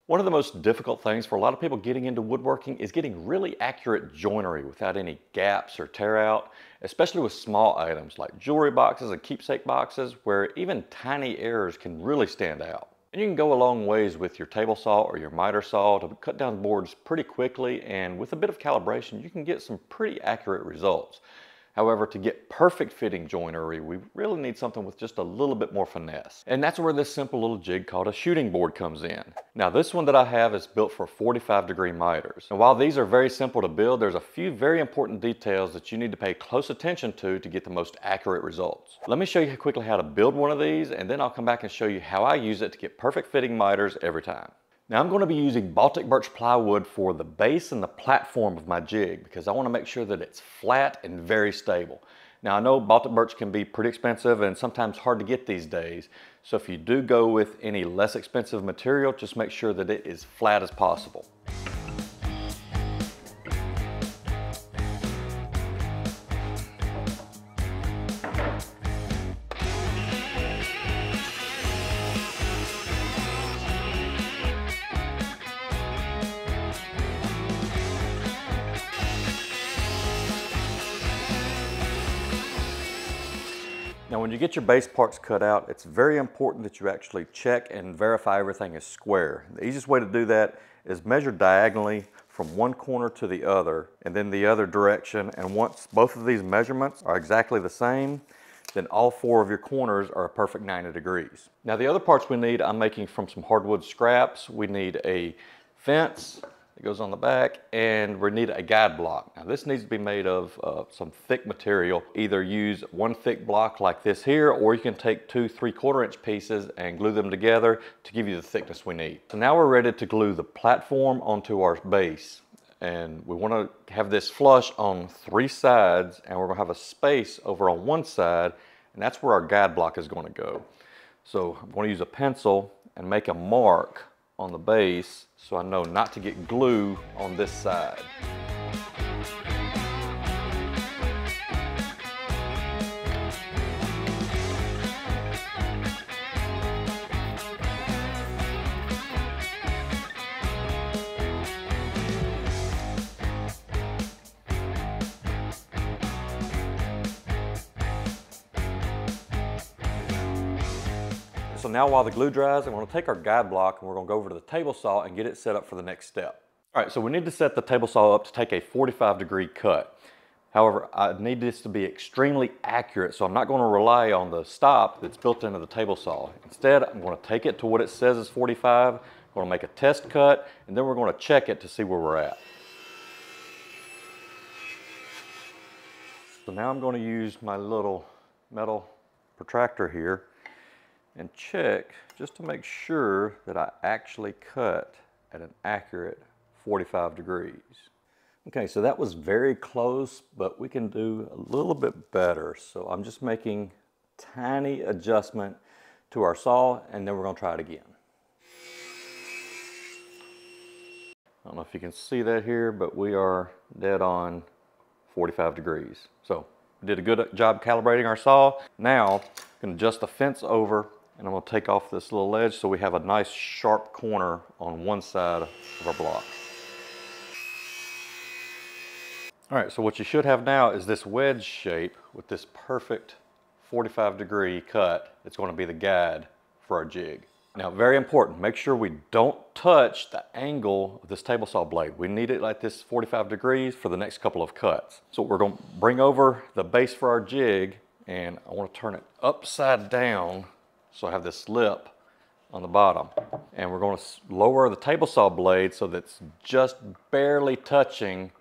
One of the most difficult things for a lot of people getting into woodworking is getting really accurate joinery without any gaps or tear out, especially with small items like jewelry boxes and keepsake boxes where even tiny errors can really stand out. And you can go a long ways with your table saw or your miter saw to cut down boards pretty quickly, and with a bit of calibration you can get some pretty accurate results. However, to get perfect fitting joinery, we really need something with just a little bit more finesse. And that's where this simple little jig called a shooting board comes in. Now, this one that I have is built for 45-degree miters. And while these are very simple to build, there's a few very important details that you need to pay close attention to get the most accurate results. Let me show you quickly how to build one of these, and then I'll come back and show you how I use it to get perfect fitting miters every time. Now I'm going to be using Baltic birch plywood for the base and the platform of my jig because I want to make sure that it's flat and very stable. Now I know Baltic birch can be pretty expensive and sometimes hard to get these days. So if you do go with any less expensive material, just make sure that it is flat as possible. Now when you get your base parts cut out, it's very important that you actually check and verify everything is square. The easiest way to do that is measure diagonally from one corner to the other and then the other direction, and once both of these measurements are exactly the same, then all four of your corners are a perfect 90 degrees. Now the other parts we need, I'm making from some hardwood scraps. We need a fence that goes on the back, and we need a guide block. Now this needs to be made of some thick material. Either use one thick block like this here, or you can take 2 3/4 inch pieces and glue them together to give you the thickness we need. So now we're ready to glue the platform onto our base. And we want to have this flush on 3 sides, and we're going to have a space over on one side, and that's where our guide block is going to go. So I'm going to use a pencil and make a mark on the base so I know not to get glue on this side. So now while the glue dries, I'm going to take our guide block and we're going to go over to the table saw and get it set up for the next step. All right, so we need to set the table saw up to take a 45-degree cut. However, I need this to be extremely accurate, so I'm not going to rely on the stop that's built into the table saw. Instead, I'm going to take it to what it says is 45, I'm going to make a test cut, and then we're going to check it to see where we're at. So now I'm going to use my little metal protractor here and check just to make sure that I actually cut at an accurate 45 degrees. Okay, so that was very close, but we can do a little bit better. So I'm just making tiny adjustment to our saw, and then we're going to try it again. I don't know if you can see that here, but we are dead on 45 degrees. So we did a good job calibrating our saw. Now I'm going to adjust the fence over, and I'm going to take off this little ledge so we have a nice sharp corner on one side of our block. All right, so what you should have now is this wedge shape with this perfect 45-degree cut that's going to be the guide for our jig. Now, very important, make sure we don't touch the angle of this table saw blade. We need it like this 45 degrees for the next couple of cuts. So we're going to bring over the base for our jig, and I want to turn it upside down so I have this lip on the bottom. And we're going to lower the table saw blade so that it's just barely touching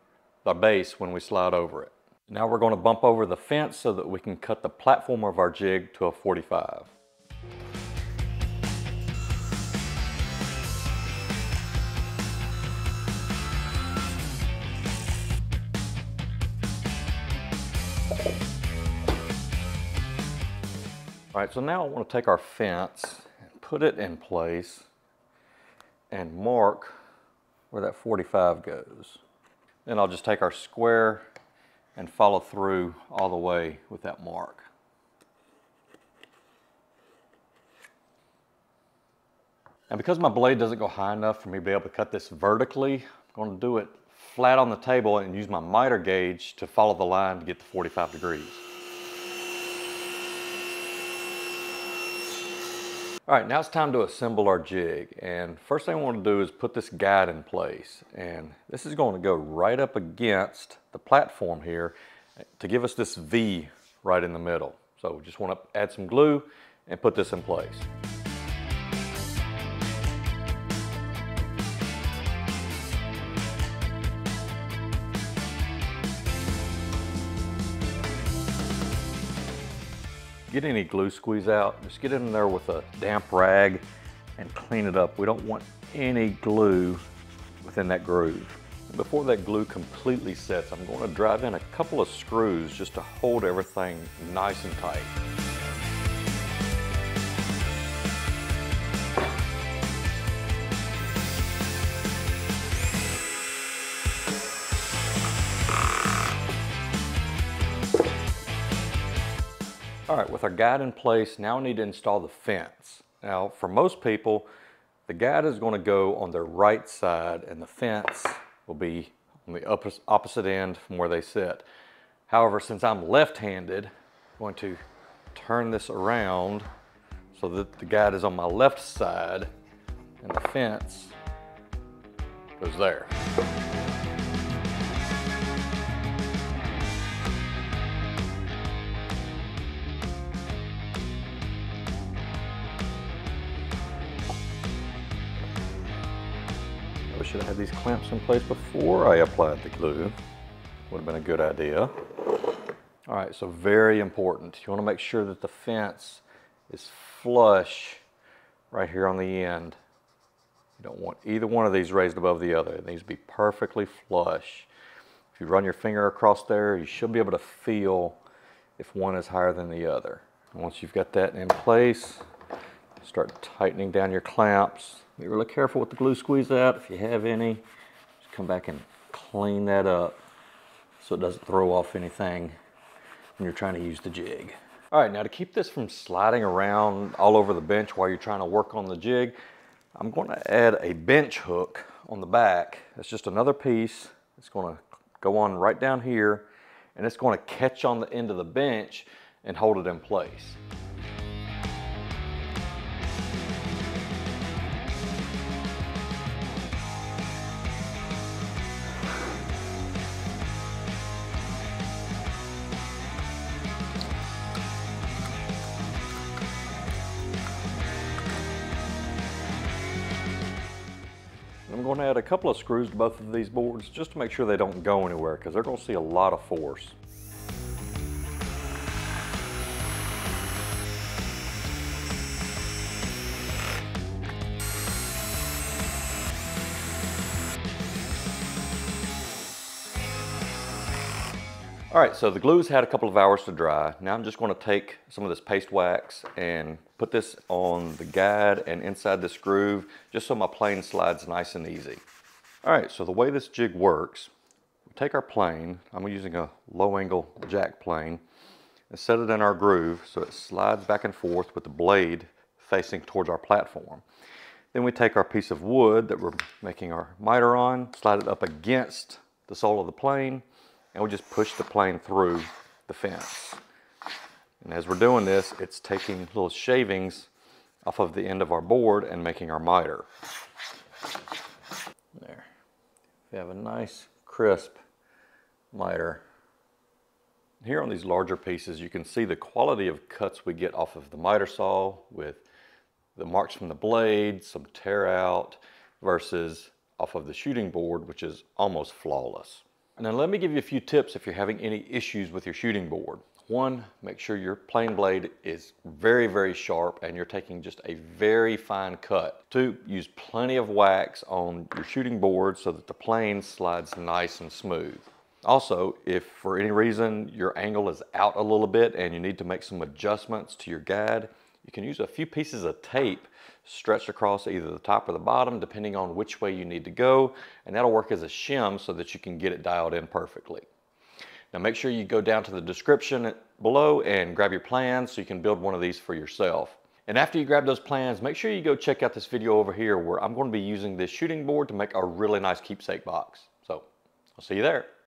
the base when we slide over it. Now we're going to bump over the fence so that we can cut the platform of our jig to a 45. All right, so now I want to take our fence and put it in place and mark where that 45 goes. Then I'll just take our square and follow through all the way with that mark. And because my blade doesn't go high enough for me to be able to cut this vertically, I'm going to do it flat on the table and use my miter gauge to follow the line to get to 45 degrees. All right, now it's time to assemble our jig. And first thing I want to do is put this guide in place. And this is going to go right up against the platform here to give us this V right in the middle. So we just want to add some glue and put this in place. Get any glue squeeze out, just get it in there with a damp rag and clean it up. We don't want any glue within that groove. Before that glue completely sets, I'm going to drive in a couple of screws just to hold everything nice and tight. All right, with our guide in place, now we need to install the fence. Now, for most people, the guide is going to go on their right side and the fence will be on the opposite end from where they sit. However, since I'm left-handed, I'm going to turn this around so that the guide is on my left side and the fence goes there. I should have had these clamps in place before I applied the glue. Would have been a good idea. All right, so very important. You want to make sure that the fence is flush right here on the end. You don't want either one of these raised above the other. It needs to be perfectly flush. If you run your finger across there, you should be able to feel if one is higher than the other. And once you've got that in place, start tightening down your clamps. Be really careful with the glue squeeze out. If you have any, just come back and clean that up so it doesn't throw off anything when you're trying to use the jig. All right, now to keep this from sliding around all over the bench while you're trying to work on the jig, I'm going to add a bench hook on the back. It's just another piece. It's going to go on right down here, and it's going to catch on the end of the bench and hold it in place. I'm going to add a couple of screws to both of these boards just to make sure they don't go anywhere because they're going to see a lot of force. All right, so the glue's had a couple of hours to dry. Now I'm just going to take some of this paste wax and put this on the guide and inside this groove just so my plane slides nice and easy. All right, so the way this jig works, we take our plane, I'm using a low angle jack plane, and set it in our groove so it slides back and forth with the blade facing towards our platform. Then we take our piece of wood that we're making our miter on, slide it up against the sole of the plane, and we just push the plane through the fence. And as we're doing this, it's taking little shavings off of the end of our board and making our miter. There. We have a nice, crisp miter. Here on these larger pieces, you can see the quality of cuts we get off of the miter saw with the marks from the blade, some tear out, versus off of the shooting board, which is almost flawless. And then let me give you a few tips if you're having any issues with your shooting board. One, make sure your plane blade is very, very sharp and you're taking just a very fine cut. Two, use plenty of wax on your shooting board so that the plane slides nice and smooth. Also, if for any reason your angle is out a little bit and you need to make some adjustments to your guide, you can use a few pieces of tape stretched across either the top or the bottom, depending on which way you need to go, and that'll work as a shim so that you can get it dialed in perfectly. Now make sure you go down to the description below and grab your plans so you can build one of these for yourself. And after you grab those plans, make sure you go check out this video over here where I'm going to be using this shooting board to make a really nice keepsake box. So I'll see you there.